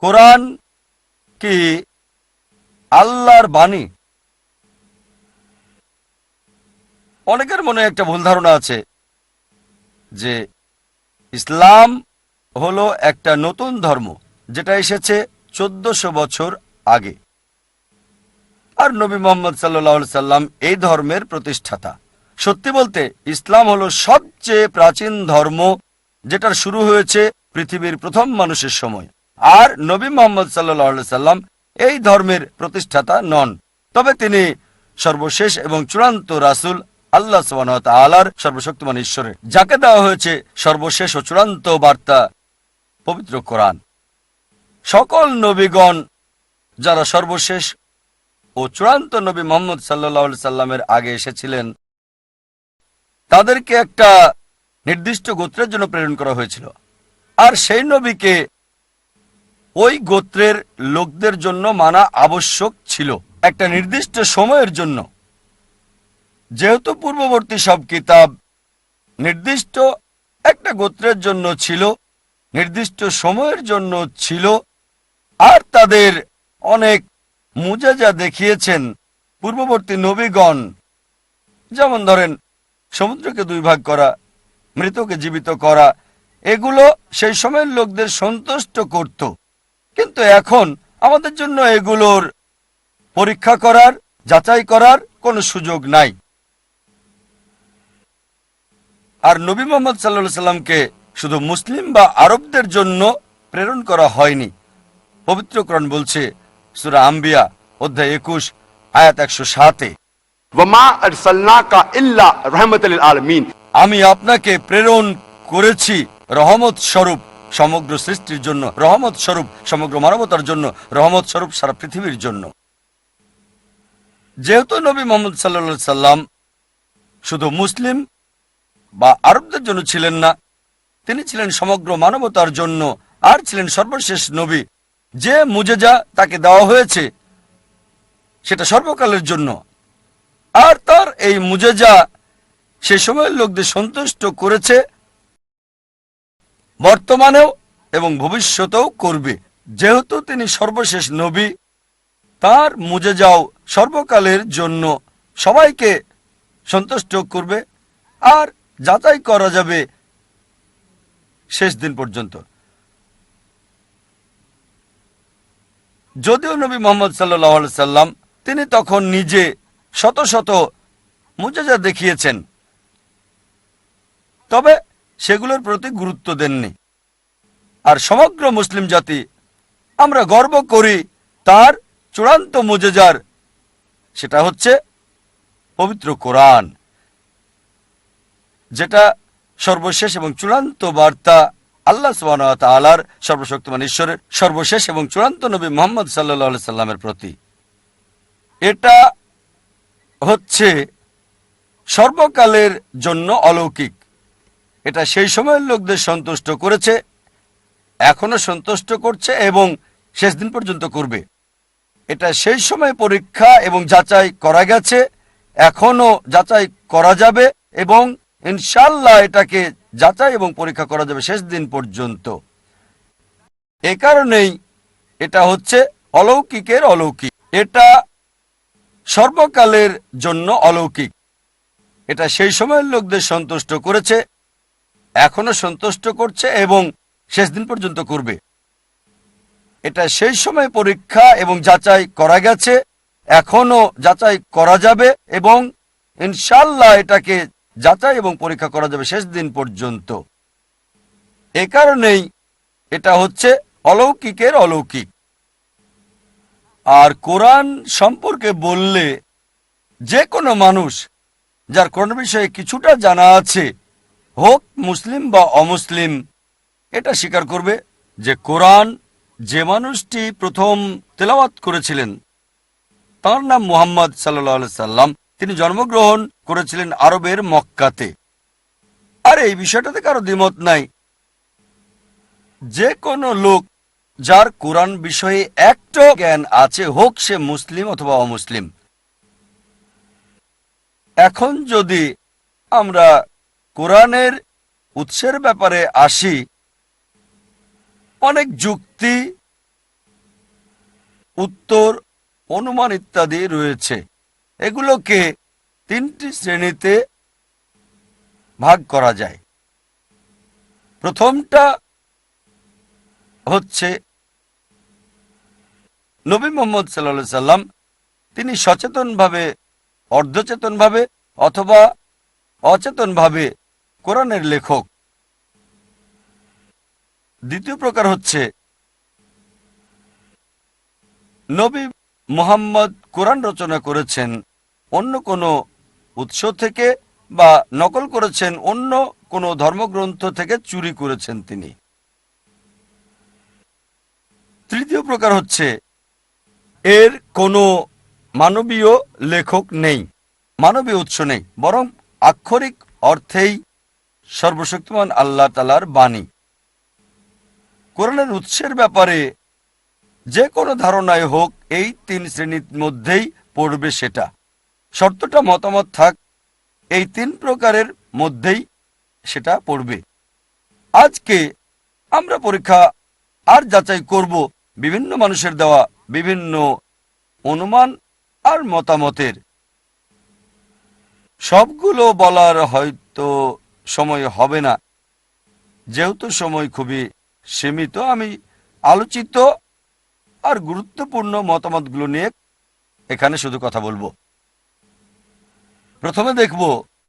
কোরআন কি আল্লাহর বাণী? অনেকের মনে একটা ভুল ধারণা আছে যে ইসলাম হলো একটা নতুন ধর্ম যেটা এসেছে 1400 বছর আগে, আর নবী মুহাম্মদ সাল্লাল্লাহু আলাইহি সাল্লাম এই ধর্মের প্রতিষ্ঠাতা। সত্যি বলতে ইসলাম হলো সবচেয়ে প্রাচীন ধর্ম, যেটার শুরু হয়েছে পৃথিবীর প্রথম মানুষের সময়। আর নবী মুহাম্মদ সাল্লাল্লাহু আলাইহি সাল্লাম এই ধর্মের প্রতিষ্ঠাতা নন, তবে তিনি সর্বশেষ এবং চূড়ান্ত রাসূল, আল্লাহ সুবহানাহু ওয়া তাআলার সর্বশক্তিমান ঈশ্বরের, যাকে দেওয়া হয়েছে সর্বশেষ ও চূড়ান্ত বার্তা পবিত্র কোরআন। সকল নবীগণ যারা সর্বশেষ ও চূড়ান্ত নবী মুহাম্মদ সাল্লাল্লাহু আলাইহি সাল্লামের আগে এসেছিলেন, তাদেরকে একটা নির্দিষ্ট গোত্রের জন্য প্রেরণ করা হয়েছিল, আর সেই নবীকে ওই গোত্রের লোকদের জন্য মানা আবশ্যক ছিল একটা নির্দিষ্ট সময়ের জন্য। যেহেতু পূর্ববর্তী সব কিতাব নির্দিষ্ট একটা গোত্রের জন্য ছিল, নির্দিষ্ট সময়ের জন্য ছিল, আর তাদের অনেক মুজিজা দেখিয়েছেন পূর্ববর্তী নবীগণ, যেমন ধরেন সমুদ্রকে দুই ভাগ করা, মৃতকে জীবিত করা, এগুলো সেই সময়ের লোকদের সন্তুষ্ট করত। কিন্তু এখন আমাদের জন্য এগুলোর পরীক্ষা করার, যাচাই করার কোনো সুযোগ নাই। আর নবী মুহাম্মদ সাল্লাল্লাহু আলাইহি সাল্লামকে শুধু মুসলিম বা আরবদের জন্য প্রেরণ করা হয়নি। পবিত্র কোরআন বলছে সূরা আম্বিয়া অধ্যায় 21 আয়াত 107-এ, ওয়ামা আরসালনাকা ইল্লা রাহমাতাল লিল আলামিন, আমি আপনাকে প্রেরণ করেছি রহমত স্বরূপ সমগ্র সৃষ্টির জন্য, রহমত স্বরূপ সমগ্র মানবতার জন্য, রহমত স্বরূপ সারা পৃথিবীর জন্য। যেহেতু নবী মুহাম্মদ সাল্লাল্লাহু আলাইহি সাল্লাম শুধু মুসলিম বা আরবদের জন্য ছিলেন না, তিনি ছিলেন সমগ্র মানবতার জন্য, আর ছিলেন সর্বশেষ নবী। যে মুজিজা তাকে দেওয়া হয়েছে সেটা সর্বকালের জন্য, আর তার এই মুজিজা সে সময়ের লোকদের সন্তুষ্ট করেছে, বর্তমানেও এবং ভবিষ্যতেও করবে। যেহেতু তিনি সর্বশেষ নবী, তার মুজিজাও সর্বকালের জন্য সবাইকে সন্তুষ্ট করবে, আর যাচাই করা যাবে শেষ দিন পর্যন্ত। যদিও নবী মুহাম্মদ সাল্লাল্লাহু আলাইহি সাল্লাম তিনি তখন নিজে শত শত মুজিজা দেখিয়েছেন, তবে সেগুলোর প্রতি গুরুত্ব দেননি। আর সমগ্র মুসলিম জাতি আমরা গর্ব করি তার চূড়ান্ত মুজিজার, সেটা হচ্ছে পবিত্র কোরআন, যেটা সর্বশেষ এবং চূড়ান্ত বার্তা আল্লাহ সুবহানাহু ওয়া তাআলার সর্বশক্তিমান ঈশ্বরের সর্বশেষ এবং চূড়ান্ত নবী মুহাম্মদ সাল্লাল্লাহু আলাইহি সাল্লামের প্রতি। এটা হচ্ছে সর্বকালের জন্য অলৌকিক। এটা সেই সময়ের লোকদের সন্তুষ্ট করেছে, এখনো সন্তুষ্ট করছে এবং শেষ দিন পর্যন্ত করবে। এটা সেই সময় পরীক্ষা এবং যাচাই করা গেছে, এখনো যাচাই করা যাবে, এবং ইনশাআল্লাহ এটাকে যাচাই এবং পরীক্ষা করা যাবে শেষ দিন পর্যন্ত। এ কারণেই এটা হচ্ছে অলৌকিকের অলৌকিক। এটা সর্বকালের জন্য অলৌকিক। এটা সেই সময়ের লোকদের সন্তুষ্ট করেছে, এখনো সন্তুষ্ট করছে এবং শেষ দিন পর্যন্ত করবে। এটা সেই সময় পরীক্ষা এবং যাচাই করা গেছে, এখনো যাচাই করা যাবে, এবং ইনশাআল্লাহ এটাকে যাচাই এবং পরীক্ষা করা যাবে শেষ দিন পর্যন্ত। এ কারণেই এটা হচ্ছে অলৌকিকের অলৌকিক। আর কোরআন সম্পর্কে বললে যে কোনো মানুষ যার কোরআন বিষয়ে কিছুটা জানা আছে, হোক মুসলিম বা অমুসলিম, এটা স্বীকার করবে যে কোরআন যে মানুষটি প্রথম তেলাওয়াত করেছিলেন তার নাম মুহাম্মদ সাল্লাল্লাহু আলাইহি সাল্লাম। তিনি জন্মগ্রহণ করেছিলেন আরবের মক্কাতে। আর এই বিষয়টাতে কারো দ্বিমত নাই। যে কোনো লোক যার কোরআন বিষয়ে একটু জ্ঞান আছে, হোক সে মুসলিম অথবা অমুসলিম। এখন যদি আমরা কোরআনের উৎসের ব্যাপারে আসি, অনেক যুক্তি উত্তর, অনুমান ইত্যাদি রয়েছে। এগুলোকে 3টি শ্রেণীতে ভাগ করা যায়। প্রথমটা হচ্ছে নবী মুহাম্মদ সাল্লাল্লাহু আলাইহি সাল্লাম, তিনি সচেতনভাবে, অর্ধচেতনভাবে অথবা অচেতনভাবে কোরআনের লেখক। দ্বিতীয় প্রকার হচ্ছে নবী মুহাম্মদ কোরআন রচনা করেছেন অন্য কোনো উৎস থেকে বা নকল করেছেন অন্য কোনো ধর্মগ্রন্থ থেকে, চুরি করেছেন তিনি। তৃতীয় প্রকার হচ্ছে এর কোনো মানবীয় লেখক নেই, মানবীয় উৎস নেই, বরং আক্ষরিক অর্থেই সর্বশক্তিমান আল্লাহ তাআলার বাণী। কোরআনের উৎসের ব্যাপারে যে কোনো ধারণায় হোক এই 3 শ্রেণীর মধ্যেই পড়বে সেটা। শর্তটা মতামত থাক, এই 3 প্রকারের মধ্যেই সেটা পড়বে। আজকে আমরা পরীক্ষা আর যাচাই করব বিভিন্ন মানুষের দেওয়া বিভিন্ন অনুমান আর মতামতের। সবগুলো বলার হয়তো সময় হবে না, যেহেতু সময় খুবই সীমিত। আমি আলোচিত আর গুরুত্বপূর্ণ মতামতগুলো নিয়ে এখানে শুধু কথা বলবো। প্রথমে দেখব